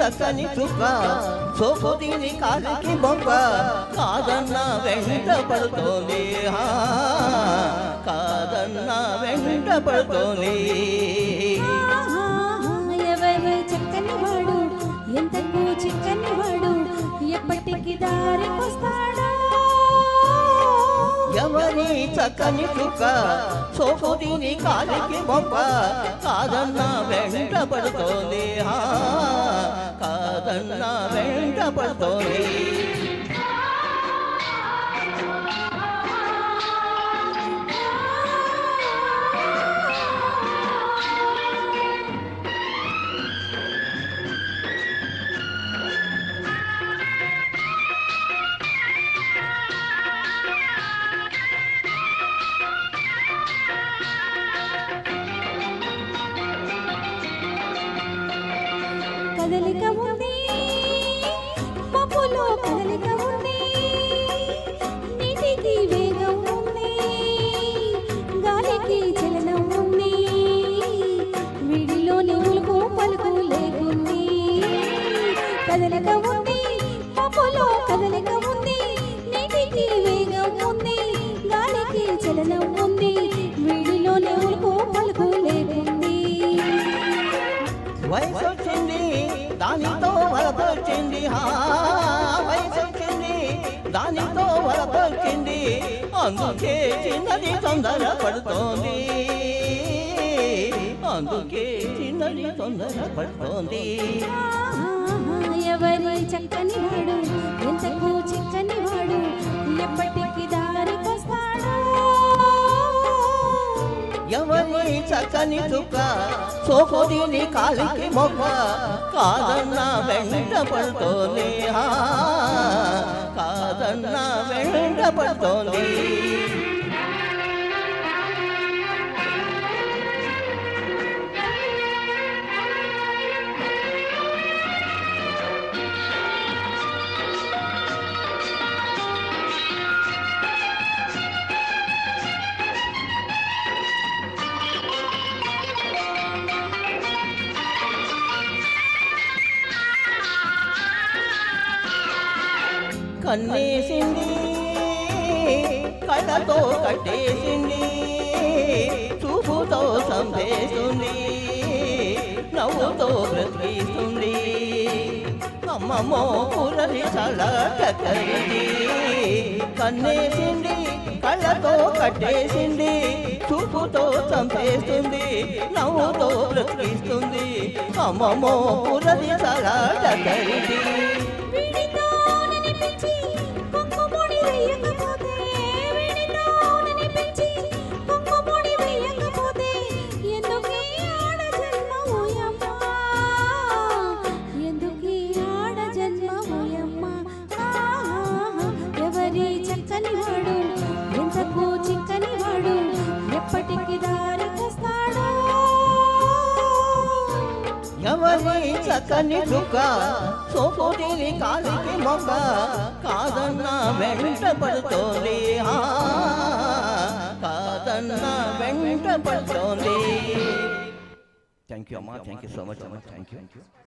చక్కని చుక్క సోపు దీని కాలికి బొక్క కాదన్న వెంట పడుతోంది కాదన్న వెంట పడుతోంది ఎవరి చక్కని వాడు ఎంతకు చిక్కని వాడు ఎప్పటికి దారికొస్తాడా ఎవరి చక్కని చుక్క సోపు దీని కాలికి బొక్క కాదన్న వెంట పడుతోంది కాదన్న వెంట పడుతోంది కదలిక ఉంది పప్పులో కదలిక ఉంది నీటికి వేగం ఉంది గాలికి చలనం ఉంది వీడిలోని ఉలుకు పలుకు లేకుంది కదలిక ఉంది పప్పులో కదలిక ఉంది నీటికి వేగం ఉంది గాలికి చలనం ఉంది వీడిలోని ఉలుకు పలుకు లేకుంది వయసు వచ్చింది దానితో వలపొచ్చింది వయసు వచ్చింది దానితో వలపొచ్చింది అందుకే చిన్నది తొందర పడుతోంది అందుకే చిన్నది తొందర పడుతోంది ఎవరి చక్కని వాడు ఎంతకు చిక్కని వాడు ఎప్పటికి దారికొస్తాడు ఎవరి చక్కని చుక్క సోపు దీని కాలికి మొక్క కాదన్న వెంట పడుతోంది కాదన్న వెంట పడుతోంది కన్నేసింది కళ్ళతో కట్టేసింది చూపుతో సంపేస్తుంది నవ్వుతో బ్రతికిస్తుంది అమ్మమ్మో పురది చాలా చక్కరిది కన్నేసింది కళ్ళతో కట్టేసింది చూపుతో చంపేస్తుంది నవ్వుతో బ్రతికిస్తుంది అమ్మమ్మో పురది చాలా చక్కరిది చక్కని వాడు ఎంతకు చిక్కని వాడు ఎప్పటికి దారికొస్తాడు ఎవరి చక్కని చుక్క సోపు దీని కాలికి మొక్క కాదన్న వెంట పడుతోంది కాదన్న వెంట పడుతోంది థ్యాంక్ యూ అమ్మా థ్యాంక్ యూ సో మచ్ అమ్మా థ్యాంక్ యూ